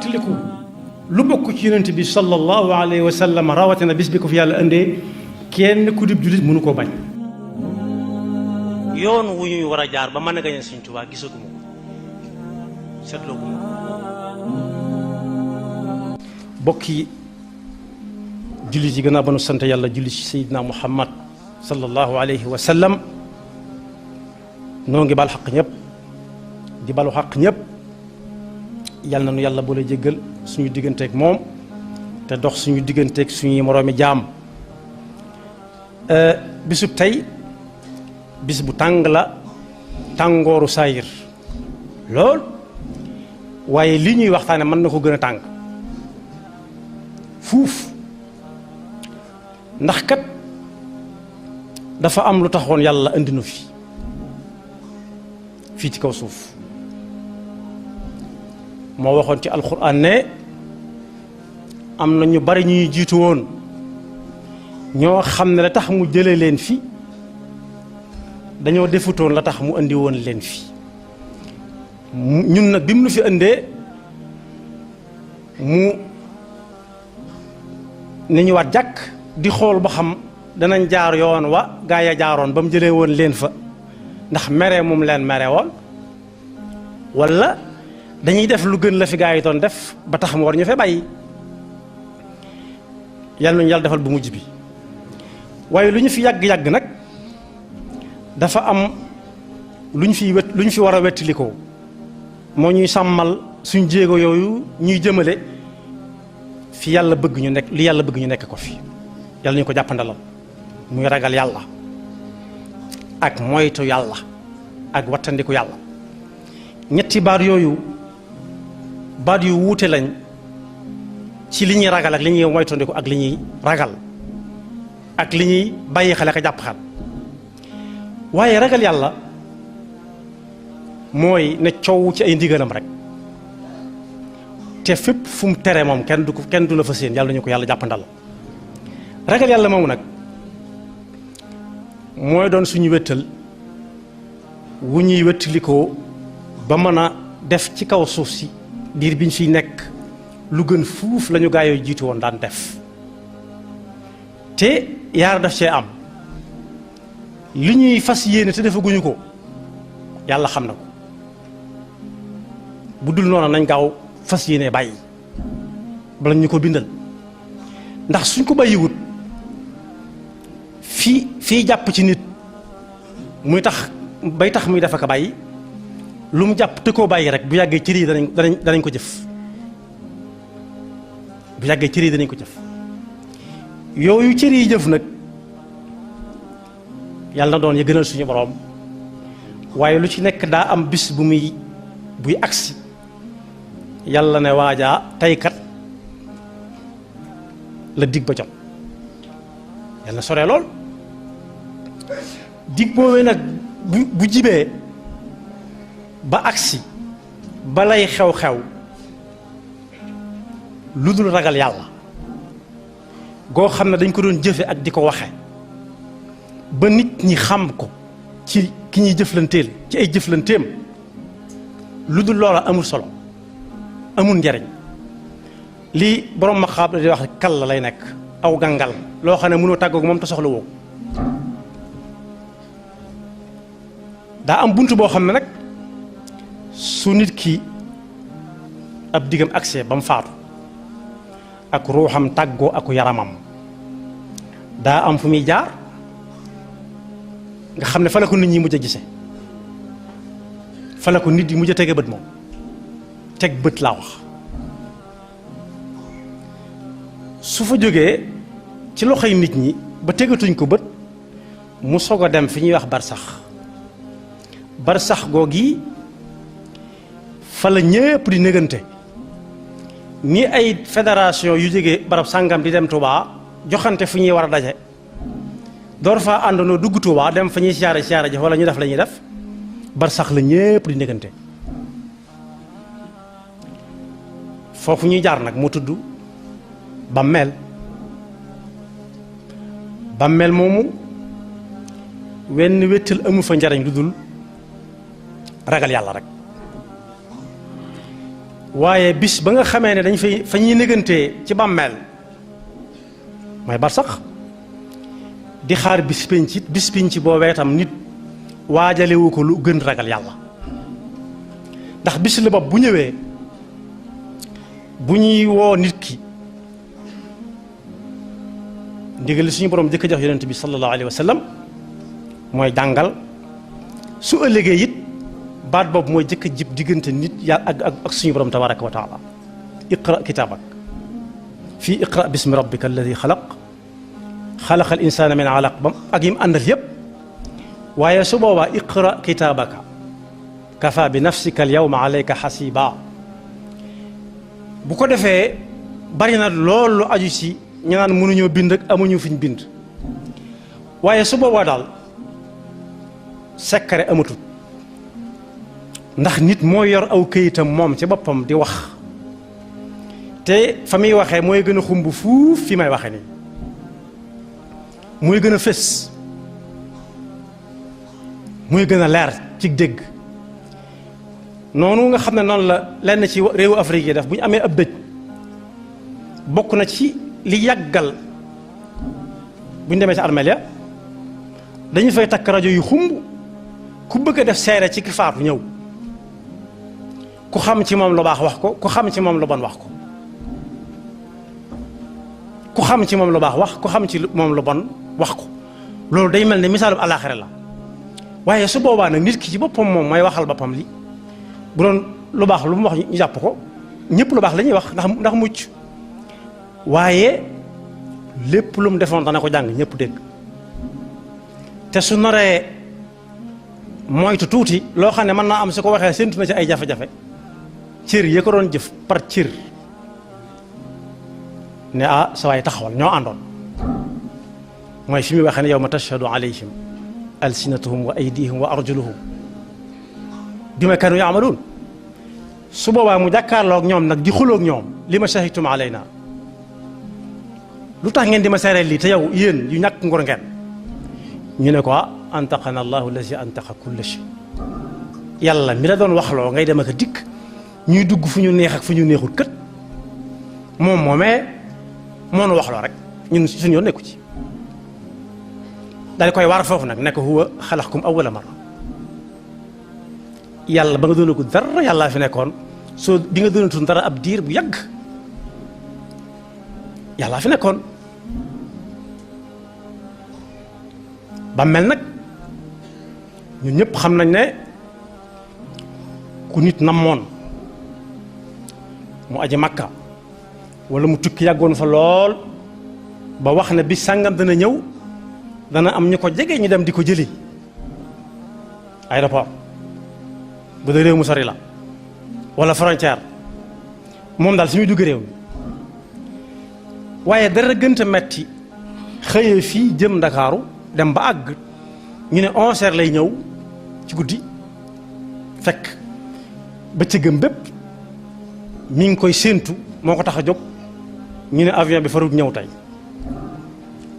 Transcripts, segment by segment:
tiliku lu bokk ci yonent bi sallallahu alayhi wa sallam rawatina bis bi ko fi yàlla indee kenn ku dib jullit mënu koo bañ. yoon wu ñuy war a jaar ba mën a gañe Sëñ Tuubaa gisaguma ko seetlooguma ko. bokki jullit yi gannaaw ba nu sant yàlla julli ci Seydina Muhammad sallallahu alayhi wa sallam noo ngi baal xaq ñëpp di balu xaq ñëpp yàlla na nu yàlla boole jéggal suñu digganteeg moom te dox suñu digganteeg suñuy moroomi jaam. bisub tey bis bu tàng la tàngooru saayir lool waaye li ñuy waxtaane mën na ko gën a tàng fuuf ndax kat dafa am lu taxoon yàlla indi nu fii ci kaw suuf moo waxoon ci alxuraan ne am na ñu bari ñuy jiitu woon ñoo xam ne la tax mu jële leen fi dañoo defutoon la tax mu indi woon leen fi ñun nag bi mu nu fi indee mu ni ñu waat jàkk di xool ba xam danañ jaar yoon wa gaa ya jaaroon ba mu jëlee woon leen fa ndax mere moom leen mere woon walla dañuy def lu gën la fi gaa yi doon def ba tax mu war ñu fee bàyyi yàlla nañu yàlla defal bu mujj bi. waaye lu ñu fi yàgg-yàgg nag dafa am lu ñu fi war a wettalikoo moo ñuy sàmmal suñ jéego yooyu ñuy jëmale fi yàlla bëgg ñu nekk li yàlla bëgg ñu nekk ko fi yàlla ñu ko jàppandalal muy ragal yàlla ak moytu yàlla ak wattandiku yàlla. ñetti baat yooyu baat yu wuute lañ ci li ñuy ragal ak li ñuy moytandiku ak li ñuy ragal ak li ñuy bàyyi xale ka jàpp xal waaye ragal yàlla mooy ne coow ci ay ndigalam rek te fépp fu mu tere moom kenn du la fa séen yàlla nañu ko yàlla jàppandal. ragal yàlla moomu nag mooy doon suñu wéttal wu ñuy wéttalikoo ba mën a def ci kaw suuf si diir biñ fiy nekk lu gën fuuf lañu gaa yooyu jiitu woon daan def te yaar daf cee am li ñuy fas yéene te defaguñu ko yàlla xam na ko bu dul noonu nañ gaaw fas yéene bàyyi bala ñu ko bindal ndax suñ ko bàyyiwut fii jàpp ci nit muy tax bay tax muy defa ko bàyyi lu mu jàpp te koo bàyyi rek bu yàggee cër yi danañ ko jëf bu yàggee cër yi danañ ko jëf yooyu cër yi jëf nag yàlla na doon ya gënal suñu boroom waaye lu ci nekk daa am bis buy agsi yàlla ne waajaa teykat la dig ba jot yàlla na sore lool dig boobee nag bu jibee ba agsi ba lay xew-xew lu dul ragal yàlla goo xam ne dañ ko doon jëfe ak di ko waxe ba nit ñi xam ko ci ki ñuy jëflanteel ci ay jëflanteem lu dul loola amul solo amul njariñ lii borom ma xaab la di wax kal la lay nekk aw gàngal loo xam ne mënoo tàggoog moom te soxla woo daa am bunt boo xam ne nag su nit ki ab diggam accès ba mu faatu ak ruuxam tàggoo aku yaramam daa am fu muy jaar nga xam ne fa la ko nit ñi mujj a gise fa la ko nit yi mujj a tege bët moom teg bët laa wax su fa jógee ci loxoy nit ñi ba tegatuñ ko bët mu soog a dem fi ñuy wax barsax googi fa la ñépp di négante ni ay fédération yu jógee barab sàngam di dem Touba joxante fu ñuy war a daje door faa àndandoo dugg Touba dem fa ñuy siyaare ji wala ñu def la ñuy def barsax la ñépp di négante foofu ñuy jaar nag mu tudd bàmmeel moomu wenn wéttal amu fa njariñ lu dul ragal yàlla rek waaye bis ba nga xamee ne dañ fay fa ñuy négantee ci bàmmeel mooy barsax di xaar bis pénc boobee tam nit waajalewu ko lu gën ragal yàlla ndax bis la bopp bu ñëwee bu ñuy woo nit ki ndigal li suñu borom jëkk jox yonent bi sallallahu alayhi wa sallam mooy jàngal su ëllëgee it baat boobu mooy jëkk jib diggante nit yàlla ak suñu borom tabaraka wa taala iqra kitaabak fii iqra bismi rabbika alladi xalaq xalaqal insaana min alaq bam ak yim àndal yépp waaye su boobaa iqra kitaabaka kafa bi nafsika al yawma alayka xasiba bu ko defee bari na loolu aju ci ñu naan mënuñoo bind ak amuñu fiñ bind waaye su boobaa daal secret amatul ndax nit moo yor aw këyitam moom ci boppam di wax te fa muy waxee mooy gën a xumb fuuf fi may waxe nii mooy gën a fés mooy gën a leer ci dégg noonu nga xam ne noonu la lenn ci réewu Afrique yi def bu ñu amee ab dëj bokk na ci li yàggal bu ñu demee ci armeel ya dañu fay takk rajo yu xumb ku bëgg a def seere ci ki faatu ñëw ku xam ci moom lu baax wax ko ku xam ci moom lu bon wax ko ku xam ci moom lu baax wax ku xam ci moom lu bon wax ko loolu day mel ne misaalum àllaaxira la waaye su boobaa nag nit ki ci boppam moom mooy waxal boppam li bu doon lu baax lu mu wax ñu jàpp ko ñëpp lu baax la ñuy wax ndax mucc waaye lépp lu mu defoon dana ko jàng ñëpp dégg te su noree moytu tuuti loo xam ne mën naa am su ko waxee séntu na ci ay jafe-jafe cër yi ko doon jëf par cër ne ah sa waay taxawal ñoo àndoon mooy fi muy waxee ne yawma tashhadu alayhim alsinatuhum wa aydihim wa arjuluhum bima kanu yaamaluun su boobaa mu jàkkaarloog ñoom nag di xuloog ñoom li ma shahidtum alayna lu tax ngeen di ma seereel lii te yow yéen yu ñàkk ngor ngeen ñu ne ko antaqana allahu allazi antaqa kulla shay yàlla mi la doon waxloo ngay dem ak a dikk ñuy dugg fu ñu neex ak fu ñu neexul kët moom moomee moo nu waxloo rek ñun suñu yoon nekku ci daal koy war foofu nag nekk huwa xalaqakum awwala marra yàlla ba nga doonagul dara yàllaa fi nekkoon soo bi nga doonatul dara ab diir bu yàgg yàllaa fi nekkoon ba mel nag ñun ñëpp xam nañ ne ku nit namoon mu aji makka wala mu tukki yàggoon fa lool ba wax ne bi sàngam dana ñëw dana am ñu ko jege ñu dem di ko jëli aéroport bu dee réew mu sori la wala frontière moom daal su muy dugg réew mi waaye dara gënta metti xëyee fii jëm ndakaaru dem ba àgg ñu ne 11h lay ñëw ci guddi fekk bëccëgam bépp mi ngi koy séentu moo ko tax a jóg ñu ne avion bi farut ñëw tey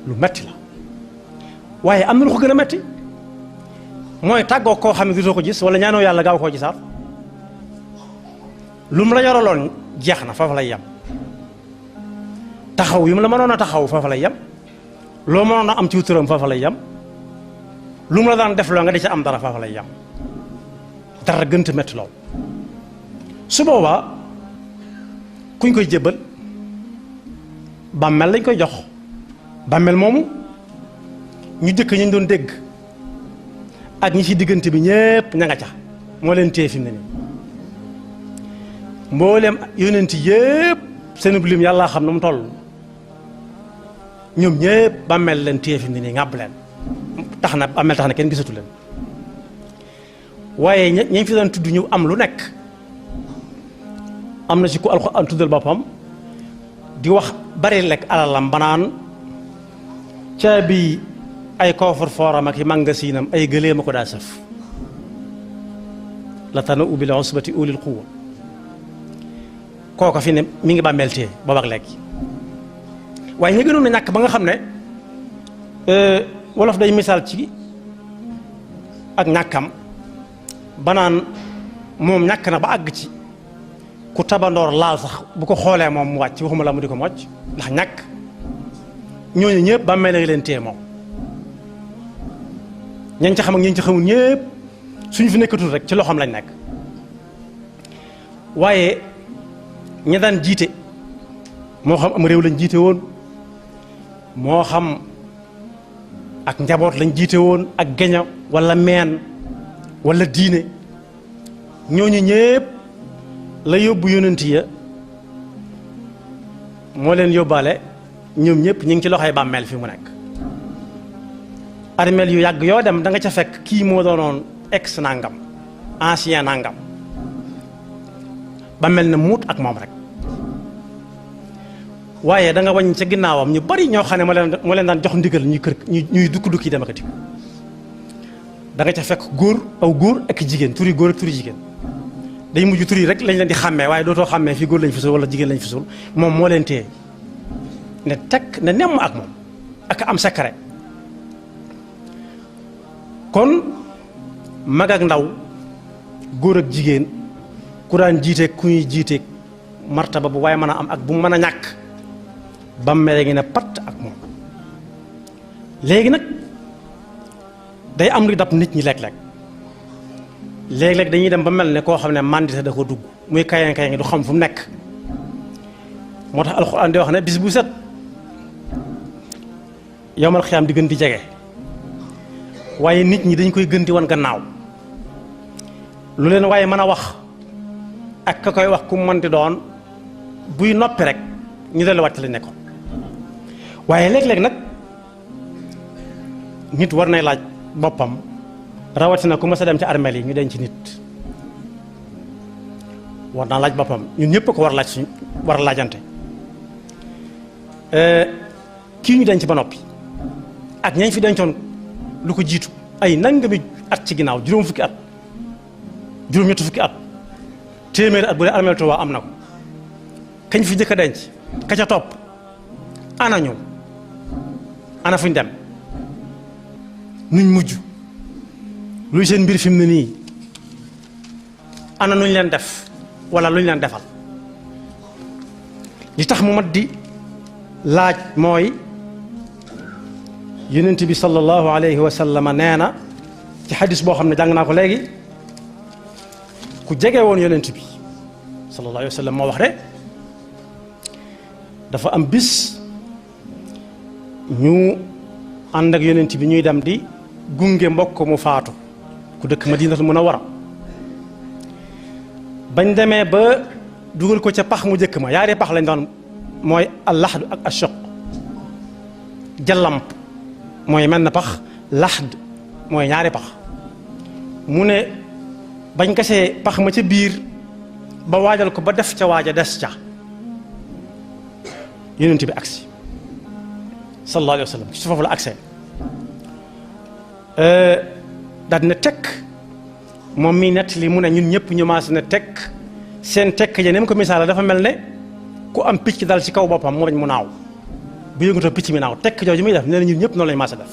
lu metti la waaye am na lu ko gën a metti mooy tàggoo koo xam ne dutoo ko gis wala ñaanoo yàlla gaaw koo gisaat lu mu la yoraloon jeex na foofa lay yem taxaw yi mu la mënoon a taxaw foofa lay yem loo mënoon a am ci wuturam foofa lay yem lu mu la daan def loo nga di ca am dara foofa lay yem dara gënta metti lool su boobaa kuñ koy jébbal bàmmeel lañ koy jox bàmmeel moomu ñu jëkk ñu doon dégg ak ñi ci diggante bi ñépp ña nga ca moo leen téye fi mu ne nii mboolem yonent yépp seen lim yàlla xam na mu toll ñoom ñépp bàmmeel leen téye fi mu ne nii ŋàbb leen tax na bàmmeel tax na kenn gisatu leen waaye ñi fi doon tudd ñu am lu nekk am na ci ku Alxuraan tuddal boppam di wax bari lekk alalam banaan caabi ay koofar fooram ak i magasinam ay gëléema ko daa sëf la tana ubil usbati ulil quwwa kooka fi ne mi ngi bàmmeel téye boobu ak léegi waaye ñu gënoon na ñàkk ba nga xam ne wolof day misaal ci ak ñàkkam banaan moom ñàkk na ba àgg ci ku tabandoor laal sax bu ko xoolee moom mu wàcc waxuma la mu di ko mocc ndax ñàkk ñooñu ñëpp bàmmeel la leen téye moom ñañ ca xam ak ñañ ca xamul ñëpp suñu fi nekkatul rek ci loxoom lañ nekk waaye ña daan jiite moo xam am réew lañ jiite woon moo xam ak njaboot lañ jiite woon ak geño wala meen wala diine ñooñu ñëpp la yóbbu yonent ya moo leen yóbbaale ñoom ñëpp ñu ngi ci loxoy bàmmeel fi mu nekk armeel yu yàgg yoo dem da nga ca fekk kii moo doonoon ex nangam ancien nangam bàmmeel na muut ak moom rek waaye da nga wàññi ca ginnaawam ñu bari ñoo xam ne moo leen daan jox ndigal ñuy dukki dem ak dikk da nga ca fekk góor aw góor ak jigéen turi góor ak turi jigéen day mujj tur yi rek lañ leen di xàmmee waaye dootoo xàmmee fii góor lañ fi suul wala jigéen lañ fi suul moom moo leen téye ne tekk ne nemm ak moom ak am secret kon mag ak ndaw góor ak jigéen ku daan jiite ku ñuy jiite martaba bu waaye mën a am ak bu mën a ñàkk bàmmeel ngi ne patt ak moom léegi nag day am lu dab nit ñi léeg-léeg léeg-léeg dañuy dem ba mel ne koo xam ne mandité da ko dugg muy kayang kayang du xam fu mu nekk moo tax alxuraan di wax ne bis bu set yowmal xiyaam di gën di jege waaye nit ñi dañ koy gën di wan gannaaw lu leen waaye mën a wax ak ka koy wax ku mën di doon buy noppi rek ñu delluwaat ci lañ nekkoon waaye léeg-léeg nag nit war nay laaj boppam rawatina ku ma sa dem ci armeel yi ñu denc nit war naa laaj boppam ñun ñëpp ko war laaj suñ war a laajante kii ñu denc ba noppi ak ñañ fi dencoon lu ko jiitu ay nangami at ci ginnaaw juróom fukki at juróom ñetti fukki at téeméeri at bu dee armeel Tuubaa am na ko kañ fi jëkk a denc ka ca topp ana ñu ana fuñ dem nuñ mujj luy seen mbir fi mu ne nii ana nuñ leen def wala luñ leen defal li tax mu mat di laaj mooy yonent bi sallallahu alayhi wa sallam nee na ci xadis boo xam ne jàng naa ko léegi ku jege woon yonent bi sallallahu alayhi wa sallam moo wax de dafa am bis ñu ànd ak yonent bi ñuy dem di gunge mbokk mu faatu ku dëkk Madinatul Munawwara bañ demee ba dugal ko ca pax mu jëkk ma yaari pax lañ doon mooy al-laxd ak ash-shaq jallamp mooy mel na pax laxd mooy ñaari pax mu ne bañ gasee pax ma ca biir ba waajal ko ba def ca waaja des ca yonent bi agsi sallallahu alayhi wa sallam ci foofu la agsee daal dina tekk moom mii nett li mu ne ñun ñëpp ñu maas ne tekk seen tekk ja ni mu ko misaala dafa mel ne ku am picc dal ci kaw boppam mu bañ mu naaw bu yëngatoo picc mi naaw tekk jooju muy def nee na ñun ñëpp noonu lañu maas a def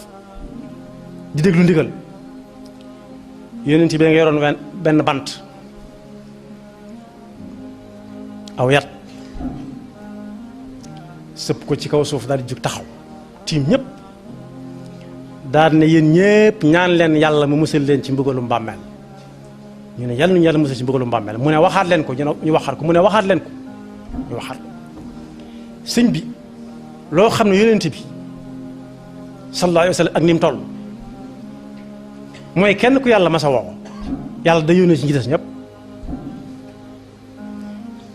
di déglu ndigal yonent bi nga yoroon benn bant aw yat sëpp ko ci kaw suuf daal di jug taxaw tiim ñëpp daal ne yéen ñëpp ñaan leen yàlla mu musal leen ci mbugalum bàmmeel ñu ne yàlla ñu yàlla musal ci mbugalum bàmmeel mu ne waxaat leen ko ñu waxaat ko mu ne waxaat leen ko ñu waxaat ko sëñ bi loo xam ne yonent bi sallallahu alayhi wa sallam ak ni mu toll mooy kenn ku yàlla masa woo yàlla da yónnee ci ñi des ñëpp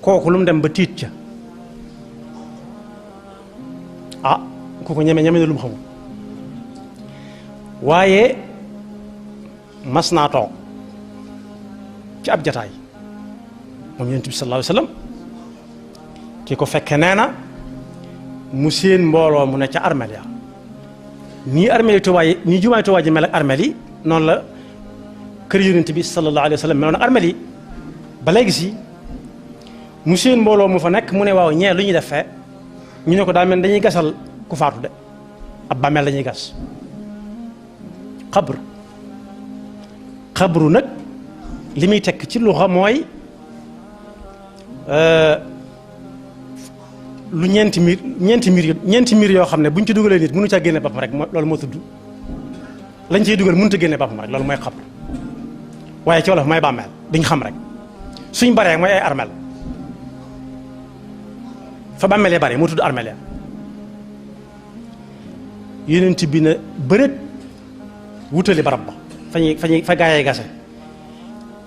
kooku lu mu dem ba tiit ca ah kooku ñeme na lu mu xamul waaye mas naa toog ci ab jataay moom yonent bi sallallahu alayhi wa sallam ki ko fekke nee na mu seen mbooloo mu ne ca armeel ya nii armeel yi Tuubaa yi nii jumaay Tuubaa ji mel ak armeel yi noonu la kër yonent bi sallallahu alayhi wa sallam meloon ak armeel yi ba léegi si mu seen mbooloo mu fa nekk mu ne waaw ñee lu ñuy def fee ñu ne ko daa mel dañuy gasal ku faatu de ab bàmmeel lañuy gas xabru nag li muy tekk ci luxa mooy lu ñeenti miir yoo xam ne buñ ci dugalee nit mënu caa génne boppam rek loolu moo tudd lañ ciy dugal mënut a génne boppam rek loolu mooy xabru waaye ci wolof mooy bàmmeel biñ xam rek suñ baree mooy ay armeel fa bàmmeel ya bare moo tudd armeel ya yonent bi na bëreet wutali barab ba fa gaayee gase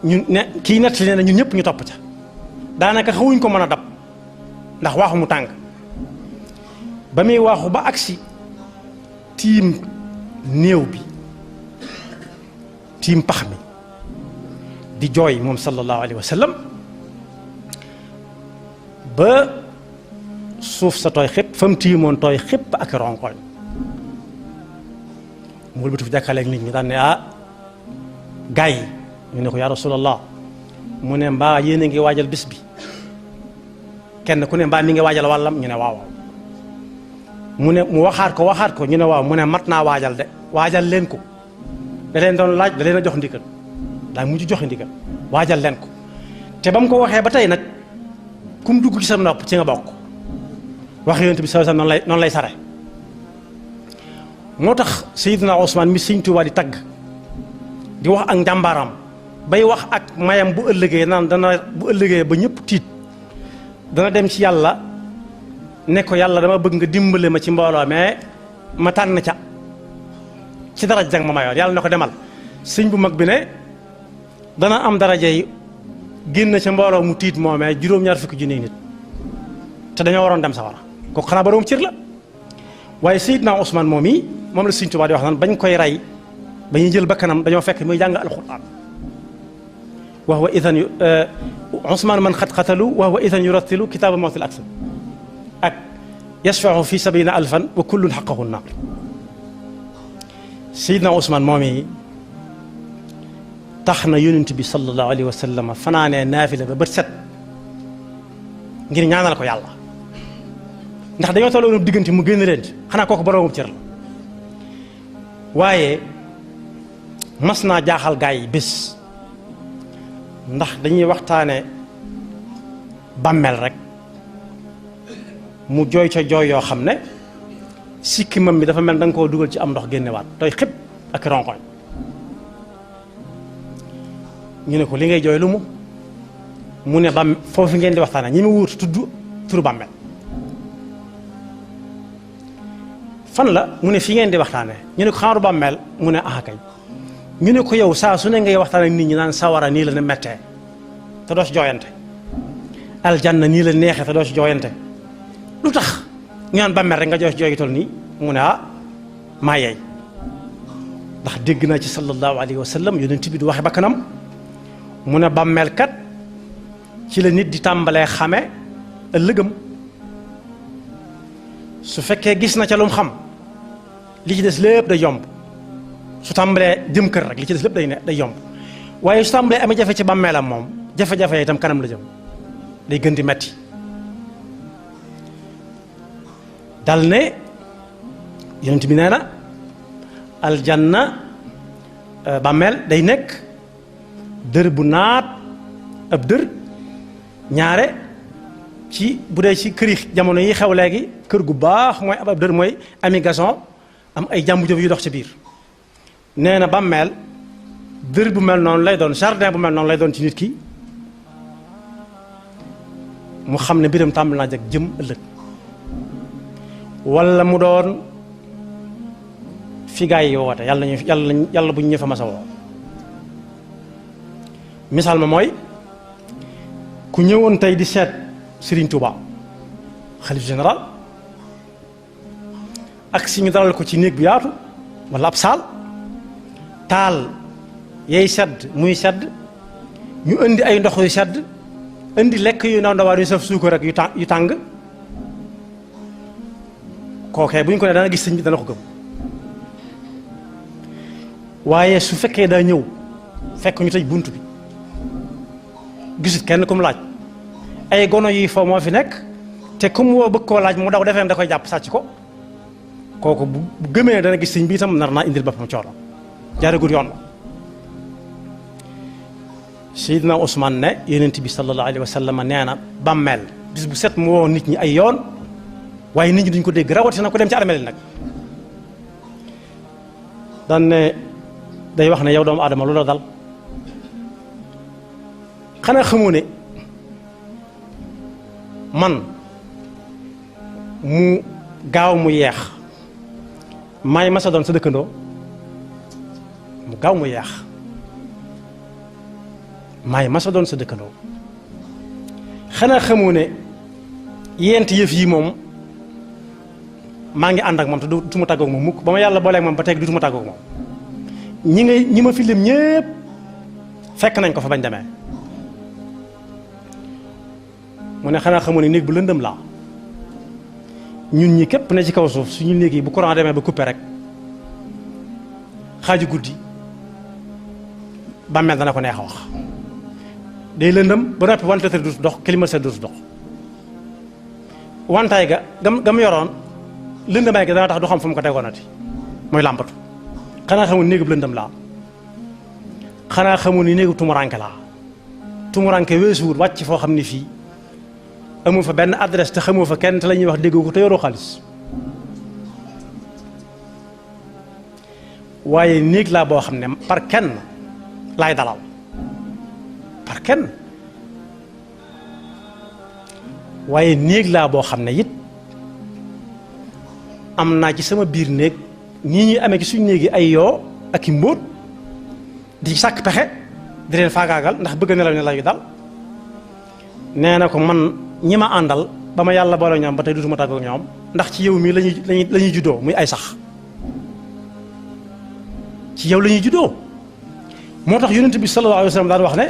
ñun ne kii nettali nee na ñun ñëpp ñu topp ca daanaka xawuñ ko mën a dab ndax waaxu mu tàng ba muy waaxu ba agsi tiim néew bi tiim pax mi di jooy moom sallallahu alayhi wa sallam ba suuf sa tooy xépp fa mu tiimoon tooy xépp ak ronkoñ mu wëlbatu fi jàkkaarloog nit ñi daan ne gaay yi ñu ne ko yaa rasulallah mu ne mbaa yéen a ngi waajal bis bi kenn ku ne mbaa mi ngi waajal wàllam ñu ne waaw mu ne mu waxaat ko ñu ne waaw mu ne mat naa waajal de waajal leen ko da leen doon laaj da leen a jox ndigal daa mujj joxe ndigal waajal leen ko te ba mu ko waxee ba tey nag kum dugg ci sa nopp ci nga bokk wax yonent bi sallallahu alayhi wasallam noonu lay sare moo tax Seydina Ousmane mi Sëñ Tuubaa di tagg di wax ak njàmbaaram bay wax ak mayam bu ëllëgee naan dana bu ëllëgee ba ñëpp tiit dana dem ci yàlla ne ko yàlla dama bëgg nga dimbale ma ci mbooloo mais ma tànn ca ci daraj jag ma mayoon yàlla ne ko demal sëñ bu mag bi ne dana am daraja yi génn ca mbooloo mu tiit moomee juróom-ñaar fukki junni nit te dañoo waroon dem sawara kooku xanaa boroom cër la waaye Seydina Ousmane moom yi moom la Sëñ Tuubaa di wax naan bañ koy rey ba ñuy jël bakkanam dañoo fekk muy jàng alxuraan wa huwa idan Ousmane man xat xatalu wa huwa idan yurattilu kitaaba mawtil aksam ak yashfa'u fi sabina alfan wa kullun xaqahu naar Seydina Ousmane moom yi tax na yonent bi sallallahu alayhi wa sallam fanaanee naafila ba bët set ngir ñaanal ko yàlla ndax dañoo tolloon diggante mu génn leen ci xanaa kooku boroomu cër la waaye mas naa jaaxal gaa yi bés ndax dañuy waxtaane bàmmeel rek mu jooy ca jooy yoo xam ne sikkimam bi dafa mel da nga koo dugal ci am ndox génnewaat tooy xëpp ak ronkoñ ñu ne ko li ngay jooy lu mu ne bam foofu ngeen di waxtaane ñi mu wuut tudd turu bàmmeel fan la mu ne fi ngeen di waxtaane ñu ne ko xaaru bàmmeel mu ne kay ñu ne ko yow saa su ne ngay waxtaan ak nit ñi naan sawara nii la ne mettee te doo ci jooyante aljanna nii la neexee te doo ci jooyante lu tax ñu naan bàmmeel rek nga jooy ci jooy gi tol nii mu ne maa yeey ndax dégg naa ci sallallahu alayhi wa sallam yonent bi du waxe bakkanam mu ne bàmmeel kat ci la nit di tàmbalee xame ëllëgam su fekkee gis na ca lu mu xam li ci des lépp day yomb su tàmbalee jëm kër rek li ci des lépp day yomb waaye su tàmbalee amee jafe ci bàmmeelam moom jafe-jafe itam kanam la jëm day gën di metti dal ne yonent bi nee na aljanna bàmmeel day nekk dër bu naat ab dër ñaare ci bu dee ci kër yi jamono yi xew léegi kër gu baax mooy ab dër mooy ami gazon am ay jàmbu jëf yu dox ci biir nee na bàmmeel dër bu mel noonu lay doon jardin bu mel noonu lay doon ci nit ki mu xam ne mbiram tàmbali naa jag jëm ëllëg wala mu doon fi gaa yi woote yàlla bu ñu fa masa woo misaal ma mooy ku ñëwoon tey di seet Serigne Touba xalif général ak si ñu dalal ko ci néeg bu yaatu wala ab saal taal yay sedd muy sedd ñu indi ay ndox yu sedd indi lekk yu ndaw ndawaan yu saf suukar rek yu tàng kookee bu ñu ko ne dana gis sëñ bi dana ko gëm waaye su fekkee daa ñëw fekk ñu tëj bunt bi gisut kenn ku mu laaj ay gono yi foo moo fi nekk te ku mu woo bëgg koo laaj mu daw defee da koy jàpp sàcc ko kooku bu gëmee dana gis sëñ bi itam nar naa indil boppam coono jaaragul yoon la Seydina Ousmane ne yonent bi sallallahu alayhi wa sallam nee na bàmmeel bis bu set mu woo nit ñi ay yoon waaye nit ñi duñ ko dégg rawatina ko dem ci armeel nag daan ne day wax ne yow doomu aadama lu la dal xanaa xamoo ne man mu gaaw mu yeex maay masa doon sa dëkkandoo mu gaaw mu yeex maay masa doon sa dëkkandoo xanaa xamoo ne yent yëf yi moom maa ngi ànd ak moom te du ma tàggoog moom mukk ba ma yàlla booleeg moom ba teg du ma tàggoog moom ñi ma fi lim ñépp fekk nañ ko fa bañ demee mu ne xanaa xamoo ne néeg bu lëndëm laa ñun ñi képp ne ci kaw suuf suñu néeg yi bu courant demee ba coupé rek xaaju guddi bàmmeel dana ko neex a wax day lëndëm ba noppi ventilateur du dox climatiseur du dox wantaay gam yoroon lëndëmaay ga dana tax du xam fu mu ko tegoonati mooy làmpatu xanaa xamul néegub lëndëm laa xanaa xamul ni néegub tumuranke laa tumuranke weesuwut wàcc foo xam ni fii amu fa benn adresse te xamoo fa kenn te la ñuy wax déggoo ko te yoroo xaalis waaye néeg laa boo xam ne par kenn laay dalal par kenn waaye néeg laa boo xam ne it am naa ci sama biir néeg nii ñuy amee ci suñu néegi ay yoo ak i mbóot di sàkk pexe di leen faagaagal ndax bëgg nelaw yu dal nee na ko man ñi ma àndal ba ma yàlla boole ñoom ba tey dutuma tàggoog ñoom ndax ci yow mii lañuy juddoo muy ay sax ci yow la ñuy juddoo moo tax yonent bi sallallahu alayhi wa sallam daan wax ne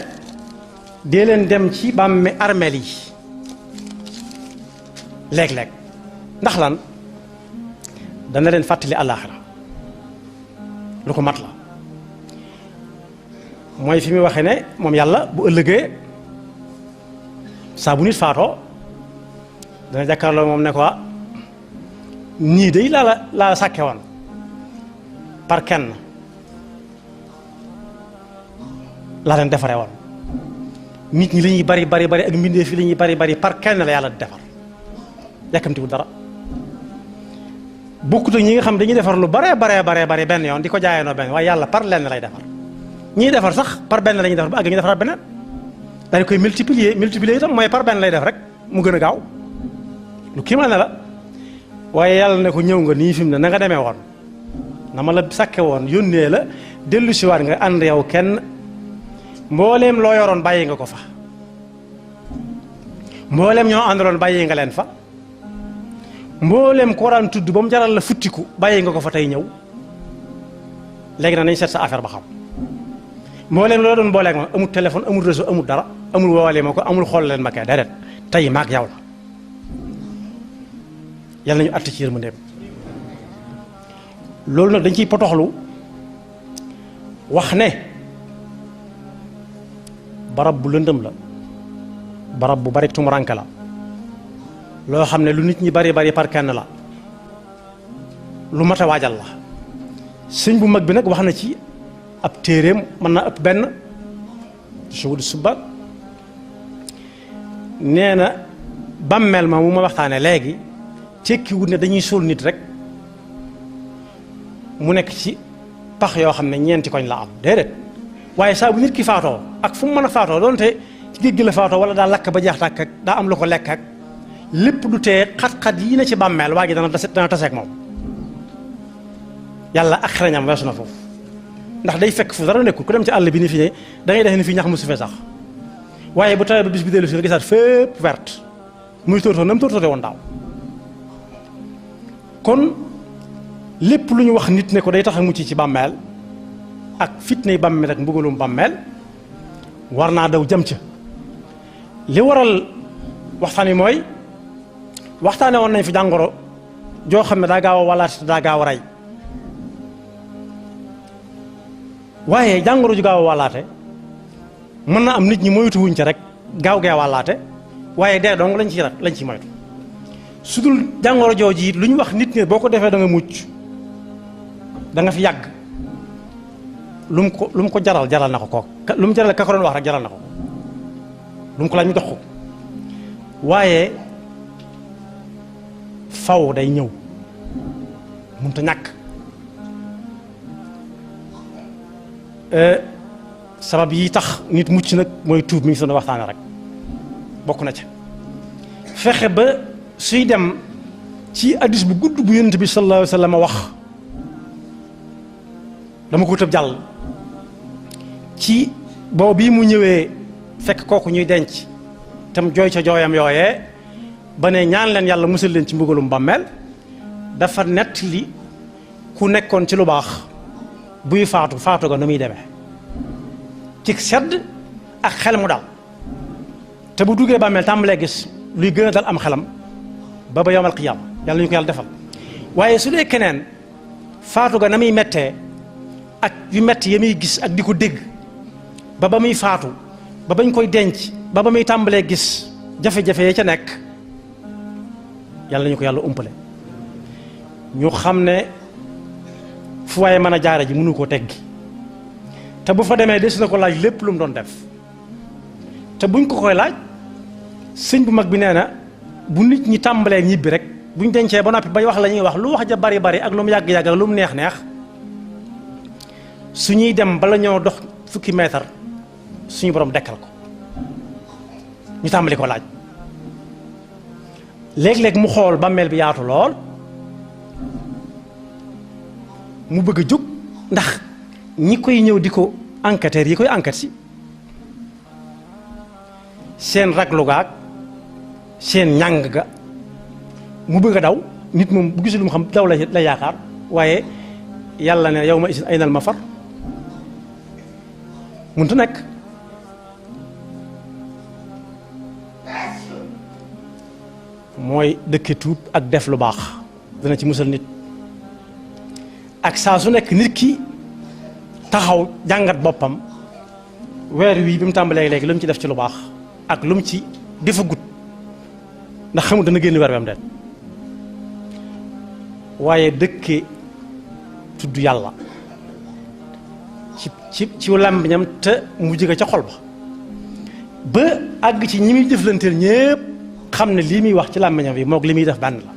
dee leen dem ci bàmme armeel yi léeg-léeg ndax lan dana leen fàttali àllaaxira lu ko mat la mooy fi muy waxee ne moom yàlla bu ëllëgee saa bu nit faatoo dana jàkkaarloo moom ne ko nii day laa sàkke woon par kenn laa leen defaree woon nit ñi li ñuy bari bari bari ak mbindeef fi li ñuy bari bari par kenn la yàlla di defar yàkkamtiwul dara bokkut ak ñi nga xam dañuy defar lu bare benn yoon di ko jaayeenoo benn waaye yàlla par lenn lay defar ñiy defar sax par benn la ñuy defar ba àgg ñu defaraat beneen dañ koy multiplier itam mooy par benn lay def rek mu gën a gaaw lu kii ma ne la waaye yàlla ne ko ñëw nga nii fi mu ne na nga demee woon na ma la sàkke woon yónnee la dellu si waat nga ànd yow kenn mbooleem loo yoroon bàyyi nga ko fa mbooleem ñoo àndaloon bàyyi nga leen fa mbooleem ko daan tudd ba mu jaral la futtiku bàyyi nga ko fa tey ñëw léegi nag nañ seet sa affaire ba xam mbooleem loo doon booleeg ma amul téléphone amul réseau amul dara amul woowalee ma ko amul xool leen ma kay déedéet tey maag yow la yàlla nañu àtt ci yërmandeem loolu nag dañ ciy potoxlu wax ne barab bu lëndëm la barab bu bari tumuranke la loo xam ne lu nit ñi bari par kenn la lu mat a waajal la sëñ bu mag bi nag wax na ci ab téeréem mën naa ëpp benn Shuhud Subbat nee na bàmmeel ma mu ma waxtaane léegi tekkiwut ne dañuy suul nit rek mu nekk ci pax yoo xam ne ñeenti koñ la am déedéet waaye saa bu nit ki faatoo ak fu mu mën a faatoo doonte ci géej gi la faatoo wala daa lakk ba jeex tàkk ak daa am lu ko lekk ak lépp du tee xat-xat yi ne ci bàmmeel waa ji dana taseeg moom yàlla ak xereñam weesu na foofu ndax day fekk fu dara nekkul ku dem ci àll bi ni fi ne da ngay def ni fii ñax mu su fee sax waaye bu tawee ba bis bi dellu si nga gisaat fépp verte muy tóortóor na mu tóortóoree woon daaw kon lépp lu ñu wax nit ne ko day tax a mucc ci bàmmeel ak fitnay bàmmeel ak mbugalum bàmmeel war naa daw jëm ca li waral waxtaan wi mooy waxtaane woon nañ fi jàngoro joo xam ne daa gaaw a walaate te daa gaaw a rey waaye jàngoro ju gaaw a walaate mën na am nit ñi moytu wuñ ca rek gaaw gee walaate waaye dee dong lañ ci moytu su dul jàngoro jooju it lu ñu wax nit ñi boo ko defee da nga mucc da nga fi yàgg lu mu ko jaral na ko lu mu jaral ka ko doon wax rek jaral na ko lu mu ko laaj mu jox ko waaye faw day ñëw mënut a ñàkk sabab yi tax nit mucc nag mooy tuub mi ngi doon waxtaane rek bokk na ca fexe ba suy dem ci hadiis bu gudd bu Yonent bi sallallahu alayhi wa sallam wax dama ko tëb jàll ci boobu bii mu ñëwee fekk kooku ñuy denc tam jooy ca jooyam yooyee ba ne ñaan leen yàlla musal leen ci mbugalum bàmmeel dafa nett li ku nekkoon ci lu baax buy faatu ga nu muy demee ci sedd ak xel mu dal te bu duggee bàmmeel tàmbalee gis luy gën a dal am xelam ba yawmal qiyaama yàlla ñu ko yàlla defal waaye su dee keneen faatu ga na muy mettee ak yu metti ya muy gis ak di ko dégg ba muy faatu ba bañ koy denc ba muy tàmbalee gis jafe-jafe ya ca nekk yàlla ñu ko yàlla umpale ñu xam ne fu waaye mën a jaare ji mënu koo teggi te bu fa demee des na ko laaj lépp lu mu doon def te buñ ko koy laaj sëñ bu mag bi nee na bu nit ñi tàmbalee ñibbi rek buñ dencee ba noppi bay wax la ñuy wax lu wax ja bari bari ak lu mu yàgg-yàgg ak lu mu neex su ñuy dem bala ñoo dox fukki mètre suñu borom dekkal ko ñu tàmbali ko laaj léeg-léeg mu xool bàmmeel bi yaatu lool mu bëgg a jóg ndax ñi koy ñëw di ko enquêteurs yi koy enquête si seen raglu gaag seen ñàng ga mu bëgg a daw nit moom bu gisul lu mu xam daw la yaakaar waaye yàlla ne yow ma isin aynal mafar mënut a nekk mooy dëkke tuub ak def lu baax dana ci musal nit ak saa su nekk nit ki taxaw jàngat boppam weer wii bi mu tàmbalee léegi lu mu ci def ci lu baax ak lu mu ci defagut ndax xamul dana génn weer wi am den waaye dëkke tudd yàlla ci làmmiñam te mu jóge ca xol ba àgg ci ñi muy jëflanteel ñépp xam ne lii muy wax ci làmmiñam bi moog li muy def benn la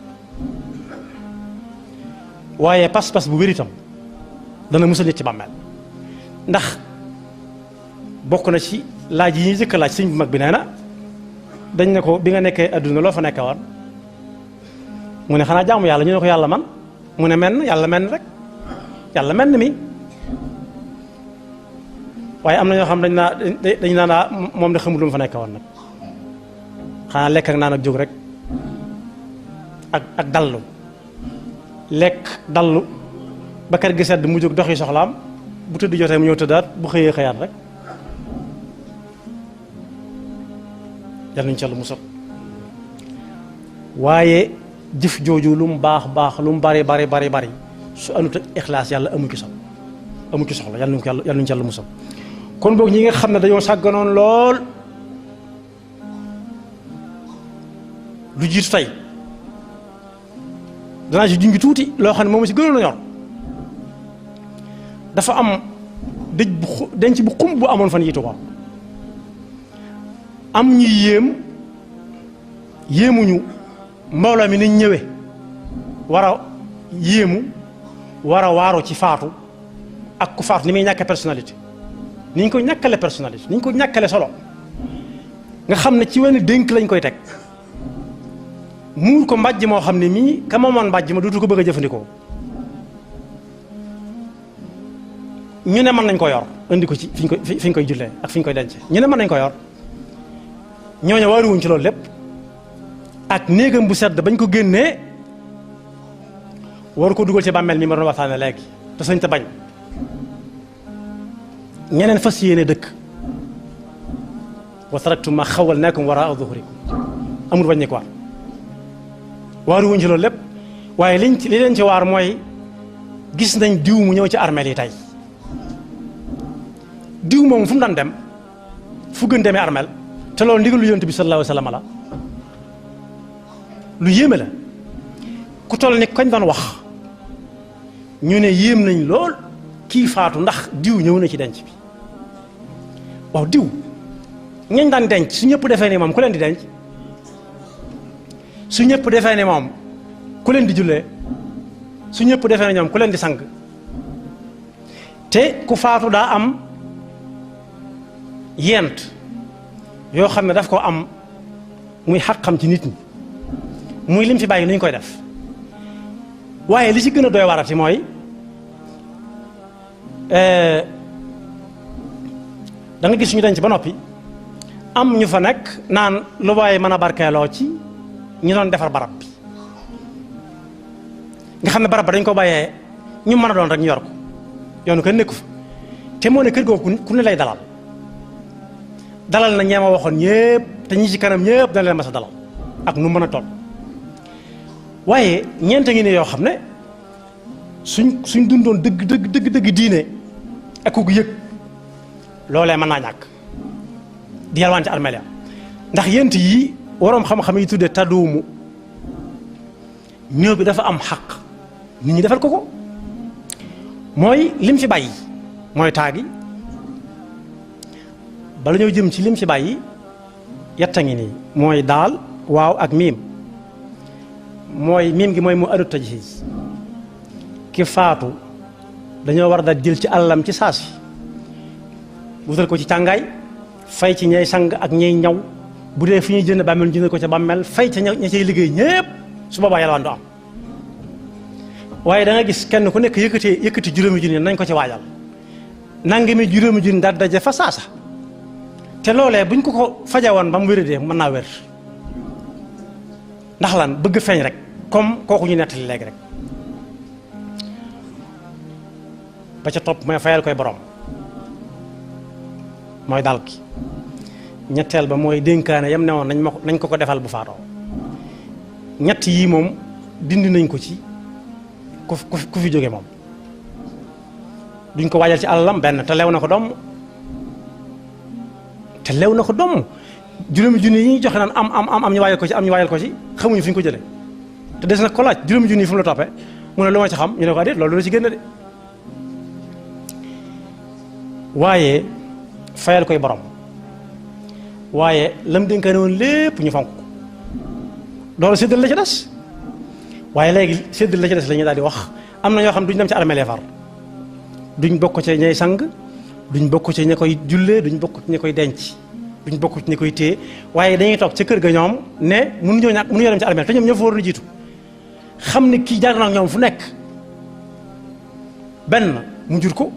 waaye pas-pas bu wér itam dana musal nit ci bàmmeel ndax bokk na ci laaj yi ñuy jëkk laaj sëñ bu mag bi nee na dañ ne ko bi nga nekkee adduna loo fa nekke woon mu ne xanaa jaamu yàlla ñu ne ko yàlla man mu ne menn yàlla menn rek yàlla menn mi waaye am na ñoo xam dañ naa moom de xamul lu mu fa nekke woon nag xanaa lekk ak naan ak jóg rek ak dallu lekk dallu ba kër gi sedd mu jóg doxi soxlaam bu tëdd jotee mu ñëw tëddaat bu xëyee xëyaat rek yal nañu ci Yàlla musal waaye jëf jooju lu mu baax baax lu mu bari su anut ak ixlaas yàlla amu ci soxla yal nañu ci Yàlla musal kon boog ñi nga xam ne dañoo sàgganoon lool lu jiitu tey danaa ci junj tuuti loo xam ne moom si gënoon a ñor dafa am denc bu xumb bu amoon fan yitu ko am ñu yéemuñu mbooloo mi nañ ñëwee war a yéemu war a waaru ci faatu ak ku faatu ni muy ñàkke personnalité ni ñu ko ñàkkale personnalité ni ñu ko ñàkkale solo nga xam ne ci wenn dénk lañ koy teg muur ko mbàjj moo xam ne mii ka moomoon mbàjj ma dootu ko bëgg a jëfandikoo ñu ne mën nañ ko yor indi ko ci fi ñu koy jullee ak fi ñu koy denc ñu ne mën nañ ko yor ñooñu waaruwuñ ci loolu lépp ak néegam bu sedd bañ ko génnee waru ko dugal ci bàmmeel mi ma doon waxtaane léegi te sañ te bañ ñeneen fas yéene dëkk wa taraktum ma xawwalnaakum waraa zuhurikum amul bañ ni ko war waaruwuñ ci loolu lépp waaye li leen ci waar mooy gis nañ diw mu ñëw ci armeel yi tey diw moom fu mu daan dem fu gën demee armeel te loolu ndigalu yonent bi sallallahu alayhi wa sallam la lu yéeme la ku toll ni kañ doon wax ñu ne yéem nañ lool kii faatu ndax diw ñëw na ci denc bi waaw diw ñañ daan denc su ñëpp defee ni moom ku leen di denc su ñëpp defee ni moom ku leen di jullee su ñëpp defee ni ñoom ku leen di sang te ku faatu daa am yent yoo xam ne daf ko am muy xaqam ci nit ñi muy lim fi bàyyi nu ñu koy def waaye li ci gën a doy warati mooy da nga gis ñu denc ba noppi am ñu fa nekk naan lu waaye mën a barkeeloo ci ñu doon defar barab bi nga xam ne barab ba dañ ko bàyyee ñu mën a doon rek ñu yor ko yoonu kenn nekku fa te moo ne kër googu ku ne lay dalal na ñeema waxoon ñëpp te ñi ci kanam ñëpp dana leen mas a dalal ak nu mën a toll waaye ñeent ngi ne yoo xam ne suñ dundoon dëgg diine ak ku yëg loolee mën naa ñàkk di yalwaan ci armeel ya ndax yent yi waroom xam-xam yi tuddee tadduumu néew bi dafa am xaq nit ñi defal ko mooy lim fi bàyyi mooy taagi bala ñoo jëm ci lim fi bàyyi yetta ngi nii mooy daal waaw ak miim mooy miim gi mooy mu adut tajhiis ki faatu dañoo war da jël ci àllam ci saasi wutal ko ci càngaay fay ci ñay sang ak ñay ñaw bu dee fi ñuy jënd bàmmeel jënd ko ca bàmmeel fay ca ña cay liggéey ñépp su boobaa yalwaan du am waaye da nga gis kenn ku nekk yëkkati juróomi junni nañ ko ci waajal nangami juróomi junni daal daje fa saasa te loolee buñ ko faje woon ba mu wéradee mën naa wér ndax lan bëgg feeñ rek comme kooku ñu nettali léegi rek ba ca topp mooy fayal koy borom mooy dal ki ñetteel ba mooy dénkaane yam ne woon nañ ko defal bu faatoo ñett yii moom dindi nañ ko ci ku fi jóge moom duñ ko waajal ci àllam benn te lew na ko doom juróomi junni yi ñuy joxe naan am ñu waajal ko ci xamuñu fi ñu ko jëlee te des na ko laaj juróomi junni yi fu mu la toppee mu ne lu ma ci xam ñu ne ko déet loolu la ci génn de waaye fayal koy borom waaye lam dénkaane woon lépp ñu fonk ko loolu séddal la ci des waaye léegi séddal la ci des la ñuy daal di wax am na ñoo xam duñ dem ci armeel far duñ bokk ci ñay sang duñ bokk ci ña koy jullee duñ bokk ci ña koy denc duñ bokk ci ña koy téye waaye dañuy toog ca kër ga ñoom ne mënuñoo dem ci armeel te ñoom ñoo fa waroon a jiitu xam ne kii jaar na ak ñoom fu nekk benn mu jur ko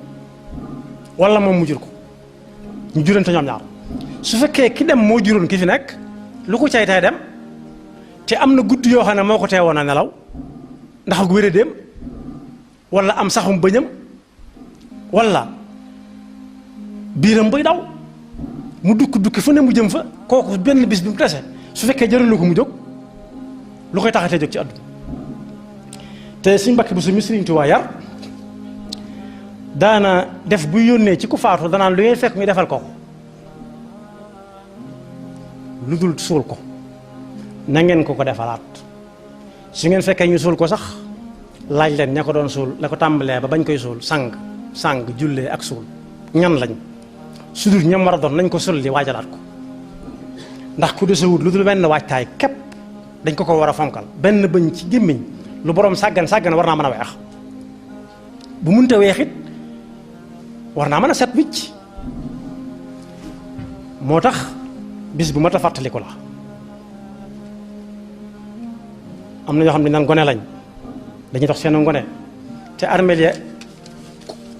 wala moom mu jur ko ñu jurante ñoom ñaar su fekkee ki dem moo juróon ki fi nekk lu ko cay tay dem te am na guddi yoo xam ne moo ko teewoon a nelaw ndax ak wéré dem wala am saxum bëñam wala biiram buy daw mu dukki fu ne mu jëm fa kooku benn bis bi mu tese su fekkee jëralu ko mu jóg lu koy taxatee jóg ci àdduna te suñ mbakki bu su mi Sëriñ Tuubaa yar daana def buy yónnee ci ku faatu danaan lu ngeen fekk ñu defal ko lu dul suul ko na ngeen ko defalaat su ngeen fekkee ñu suul ko sax laaj leen ña ko doon suul la ko tàmbalee ba bañ koy suul sang jullee ak suul ñan lañ su dul ñam war a doon nañ ko sulli waajalaat ko ndax ku desewut lu dul benn waajtaay képp dañ ko war a fonkal benn bëñ ci gémmiñ lu borom sàggan war naa mën a weex bu munta weexit war naa mën a set wicc moo tax bis bu mat a fàttaliku la am na ñoo xam ne naan gone lañ dañuy dox seen ngone te armeel ya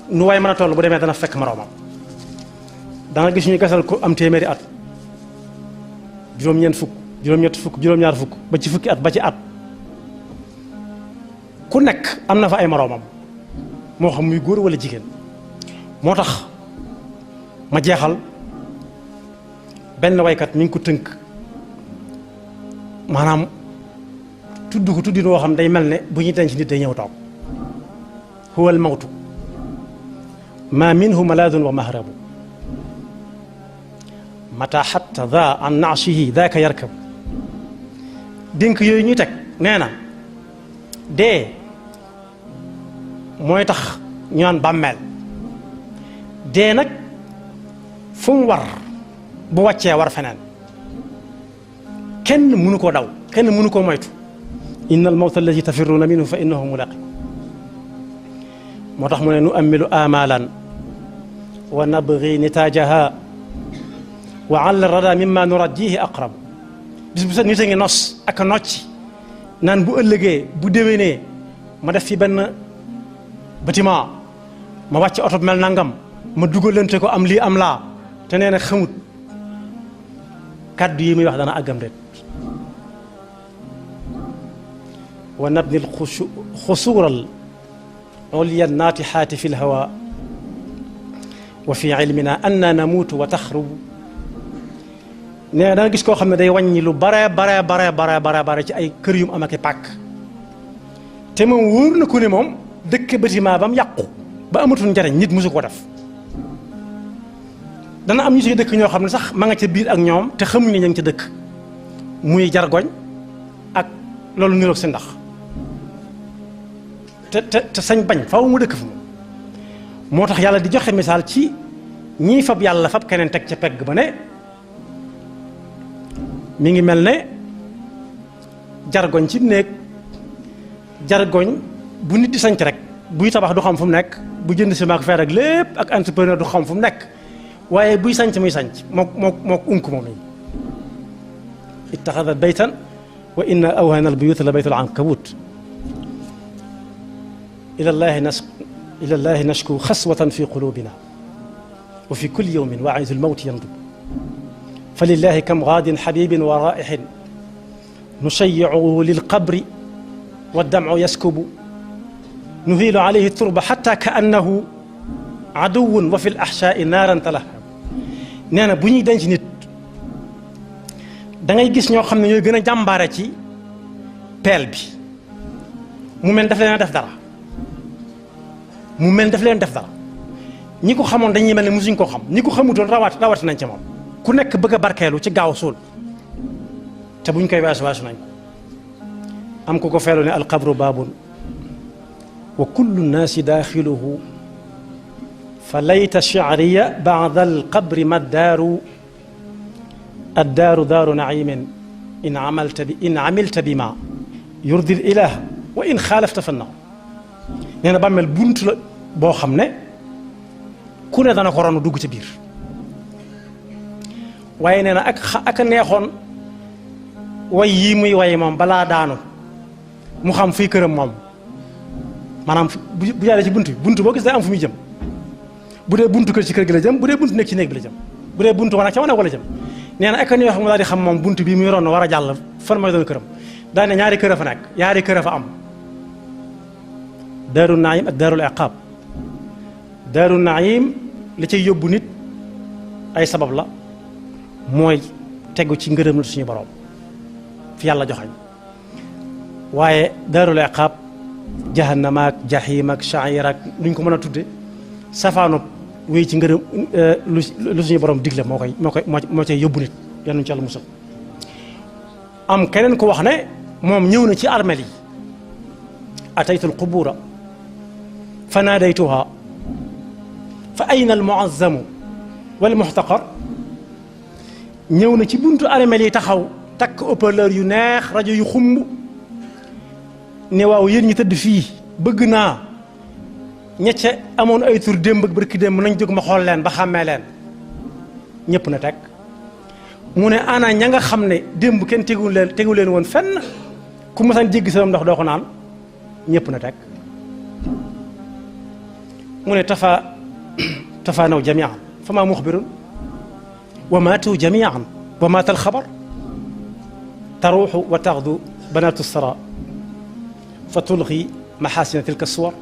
nu waay mën a toll bu demee dana fekk moroomam danga gis ñu gasal ko am téeméeri at juróom-ñeent fukk juróom-ñett fukk juróom-ñaar fukk ba ci fukki at ba ci at ku nekk am na fa ay moroomam moo xam muy góor walla jigéen moo tax ma jeexal benn waykat mi ngi ko tënk maanaam tudd ko tuddin woo xam day mel ne bu ñuy denc nit day ñëw toog huwa al mawtu ma minhu malaadun wa mahrabu mata xatta da an naashihi daaka yarkab dénk yooyu ñuy teg nee na dee mooy tax ñu naan bàmmeel dee nag fu mu war bu wàccee war feneen kenn mënu koo daw kenn mënu koo moytu inna al mawta alladi tafirruuna minhu fa innahu mulaqi moo tax mu ne nu ammilu amalan wa nabgi nitaajaha wa ala rada mimma nurajjihi aqrab bis bu set nit a ngi nos ak a nocci naan bu ëllëgee bu déwénee ma def fi benn bâtiment ma wàcc oto mel nangam ma dugalante ko am lii am laa te nee na xamut kàddu yi muy wax dana àggam ret wa nabni xusuural ulya naatixaati fi lhawa wa fi ilmina anna namuutu wa taxrubu nee da nga gis koo xam ne day wàññi lu bare ci ay kër yum am ak i pàkk te moom wóor na ko ne moom dëkk bâtiment ba mu yàqu ba amatul njariñ nit mosu ko def dana am ñu ci dëkk ñoo xam ne sax ma nga ca biir ak ñoom te xamuñ ne ña ngi ca dëkk muy jargoñ ak loolu niroog si ndax te sañ bañ faaw mu dëkk fa moom moo tax yàlla di joxe misaal ci ñii fab yàlla fab keneen teg ca pegg ba ne mi ngi mel ne jargoñ ci néeg jargoñ bu nit di sanc rek buy tabax du xam fu mu nekk bu jënd si maak feer ak lépp ak entrepreneur du xam fu mu nekk waaye buy sanc muy sanc moo unk moom yi ittaxada baytan wa inna awhana albuyuta la baytul ankabut ila llahi nashku xaswatan fi qulubina wa fi kulli yawmin waa'idu lmawti yandub fa lillahi kam gaadin xabibin wa raixin nushayicuhu lilqabri waddamcu yaskubu nuhiilu alayhi turba xatta ka annahu aduwun wa fi laxshaai naaran talahab nee na bu ñuy denc nit da ngay gis ñoo xam ne ñooy gën a jàmbaare ci peel bi mu mel daf leen def dara mu mel daf leen def dara ñi ko xamoon dañuy mel ne musuñ koo xam ñi ko xamutoon rawati nañ ci moom ku nekk bëgg a barkeelu ci gaaw suul te buñ koy weesu nañ ko am ku ko feelu ne alqabru baabun wa kullu nnaasi daaxiluhu fa layta shi'riya ba'da alqabri ma addaaru daaru na'iimin in amilta bima yurdi l-ilaah wa in xaalafta fannaar nee na bàmmeel bunt la boo xam ne ku ne dana ko ron dugg ci biir waaye nee na ak a neexoon way yii muy way moom balaa daanu mu xam fii këram moom maanaam bu jaaree ci bunt boo gis day am fu muy jëm bu dee buntu kër ci kër gi la jëm bu dee buntu nekk ci néeg bi la jëm bu dee buntu wanag ca wanag wala jëm nee na ak a neexoon mu daal di xam moom bunt bii muy ron war a jàll fan mooy doon këram daal ne ñaari kër a fa nekk ñaari kër a fa am daaru naim ak daarul iqaab daaru naim li cay yóbbu nit ay sabab la mooy tegu ci ngërëm la suñu borom fi yàlla joxañ waaye daarul iqaab jahannama ak jahim ak sha'ir ak luñ ko mën a tudde safaanu wéy ci ngërëm lu suñu borom digle moo cay yóbbu nit yal ci yàlla musal am keneen ko wax ne moom ñëw na ci armel yi ataytu alqubura fa naadaytuha fa ayna almuazzamu walmuxtaqar ñëw na ci buntu armel yi taxaw takk haut-parleur yu neex rajo yu xumb ne waaw yéen ñi tëdd fii bëgg naa ñecce amoon ay tur démb ak barki démb nañ jóg ma xool leen ba xàmmee leen ñëpp na teg mu ne ana ña nga xam ne démb kenn tegu leen woon fenn ku masaan jéggi sama ndox doo ko naan ñëpp na teg mu ne tafaanaw jamian fa maa muxbirun wa maatu jamian wa maata alxabar taruuxu wa taxdu banaatu sara fa tulxi maxaasina tilka suwar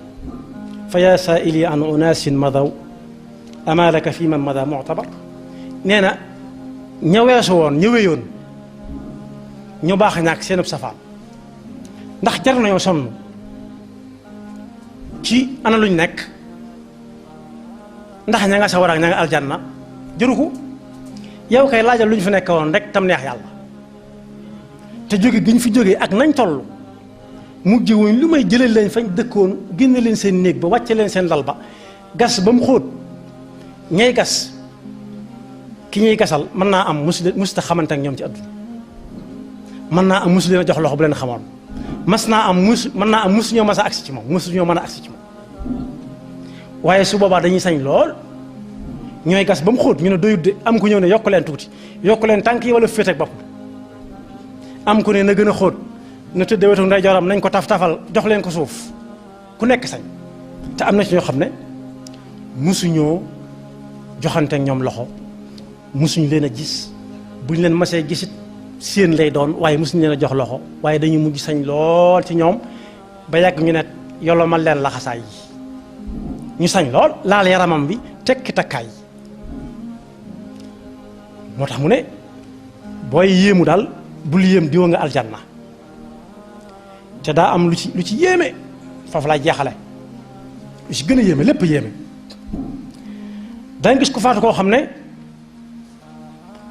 fa yaa saaili an unaasin madaw amalaka fi man mada muctabar nee na ña weesu woon ña wéyoon ñu baax ñàkk seenub safaan ndax jar nañoo sonn ci ana luñ nekk ndax ña nga sawar ak ña nga aljanna jëru ko yow kay laajal lu ñu fi nekk woon rek tam neex yàlla te jóge gi ñu fi jógee ak nañ toll mujj wuñ lu may jëlee leen fañ dëkkoon génne leen seen néeg ba wàcce leen seen lal ba gas ba mu xóot ñay gas ki ñuy gasal mën naa am musta xamante ak ñoom ci àdduna mën naa am musu leen a jox loxo bu leen xamoon mën naa am musu ñoo mas a agsi ci moom musu ñoo mën a agsi ci moom waaye su boobaa dañuy sañ lool ñooy gas ba mu xóot ñu ne doyut de am ku ñëw ne yokk leen tuuti yokk leen tànk yi wala féete ak bopp am ku ne na gën a xóot na tëddee wetu ndeyjooram nañ ko taf-tafal jox leen ko suuf ku nekk sañ te am na ci ñoo xam ne musuñoo joxante ak ñoom loxo musuñ leen a gis buñ leen masee gisit seen lay doon waaye musuñ leen a jox loxo waaye dañu mujj sañ lool ci ñoom ba yàgg ñu ne yolomal leen laxasaay yi ñu sañ lool laal yaramam bi tekki takkaay moo tax mu ne booy yéemu daal bul yéem diwa nga aljanna te daa am lu ci yéeme foofu laay jeexale lu ci gën a yéeme lépp yéeme danga gis ku faatu koo xam ne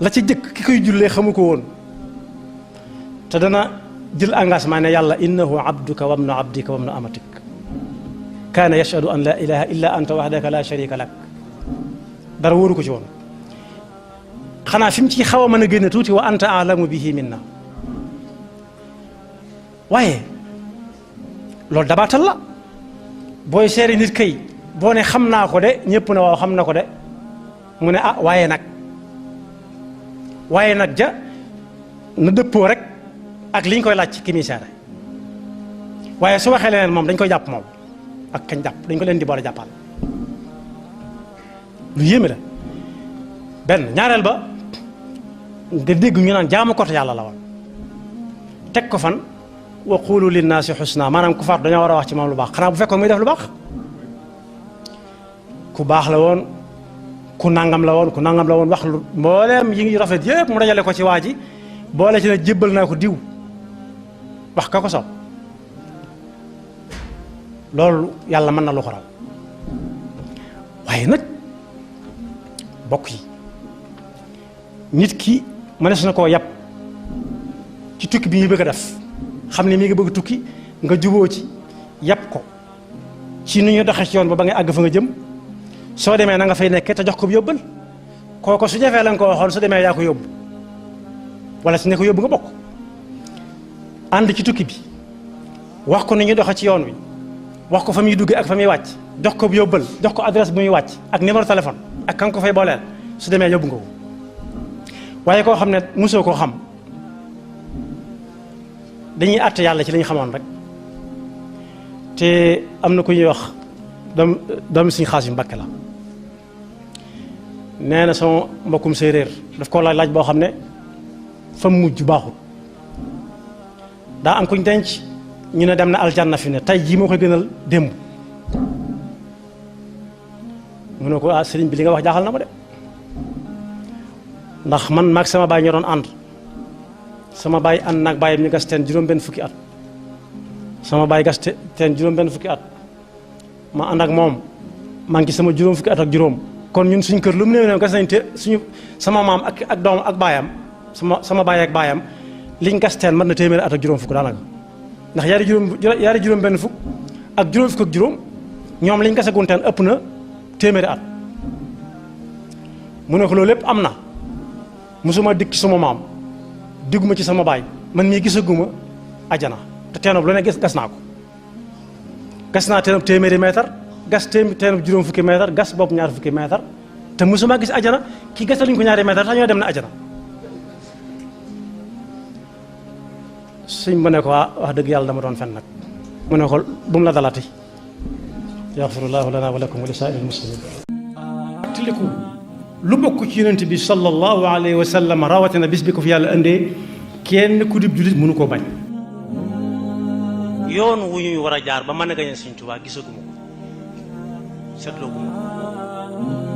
la ci jëkk ki koy jullee xamu ko woon te dana jël engagement ne yàlla innahu abduka wabnu abdika wabnu amatik kaana yashhadu an la ilaha illa anta wahdaka la sharika lak dara wóoru ko ci woon xanaa fi mu ci xaw a mën a génne tuuti wa anta alamu bihi minna waaye loolu dabaatal la booy seeri nit kay boo ne xam naa ko de ñëpp ne waaw xam na ko de mu ne ah waaye nag ja na dëppoo rek ak li ñu koy laaj ci ki muy seere waaye su waxee leneen moom dañ koy jàpp moom ak kañ jàpp dañ ko leen di boole jàppal lu yéeme la benn ñaareel ba nga dégg ñu naan jaamu kot yàlla la woon teg ko fan wa qulu linnaasi xusna maanaam ku faatu dañoo war a wax ci moom lu baax xanaa bu fekkoon muy def lu baax ku baax la woon ku nangam la woon wax lu mbooleem yi ngi rafet yëpp mu dajale ko ci waa ji boole ci ne jébbal naa ko diw wax ka ko soob loolu yàlla mën na lu ko raw waaye nag bokk yi nit ki mënees na koo yàpp ci tukki bi ñu bëgg a def xam ne mi ngi bëgg tukki nga juboo ci yàpp ko ci nu ñu doxee ci yoon ba nga àgg fa nga jëm soo demee na nga fay nekkee te jox ko yóbbal kooko su jafee la nga ko waxoon su demee yaa ko yóbbu wala su ne ko yóbbu nga bokk ànd ci tukki bi wax ko ni ñuy doxee ci yoon wi wax ko fa muy duggee ak fa muy wàcc jox ko yóbbal jox ko adresse bu muy wàcc ak numéro téléphone ak kan ko fay booleel su demee yóbbu nga ko waaye koo xam ne mosoo koo xam dañuy àtte yàlla ci li ñu xamoon rek te am na ku ñuy wax doomi suñu xaas yu Mbàkke la nee na sama mbokkum séeréer daf koo laaj boo xam ne fa mujj baaxut daa am kuñ denc ñu ne dem na aljanna fi ne tey jii moo koy gënal démb mu ne ko ah sëriñ bi li nga wax jaaxal na ma de ndax man maag sama baay ñoo doon ànd sama baay ànd naag baayam ñu gas teen juróom benn fukki at sama baay gas teen juróom benn fukki at ma ànd ak moom maa ngi ci sama juróom fukki at ak juróom kon ñun suñ kër lu mu néew ne gas nañ te suñu sama maam ak doom ak baayam sama baay ak baayam liñ gas teen mën na téeméeri at ak juróom fukk daanaka ndax yaari juróom benn fukk ak juróom fukk ak juróom ñoom liñ gasagun teen ëpp na téeméeri at mu ne ko loolu lépp am na musuma dikk ci sama maam digguma ci sama baay man mii gisaguma ajana te teenoob lu ne gas naa ko gas naa teenoob téeméeri mètre gas teenoob juróom fukki mètre gas bopp ñaar fukki mètre te musuma gis ajana kii gasaluñ ko ñaari mètre tax ñoo dem na ajana suñ ma ne ko wax dëgg yàlla dama doon fen nag mu ne ko bu mu la dalati yaxfirullahu lana wa lakum wa li saa'iril muslimin tiliku lu bokk ci yonent bi sallallahu alayhi wa sallam rawatina bis bi ko fi yàlla indee kenn ku dib jullit mënu koo bañ yoon wu ñuy war a jaar ba mën a gañe Sëñ Tuubaa gisaguma ko seetloo guma ko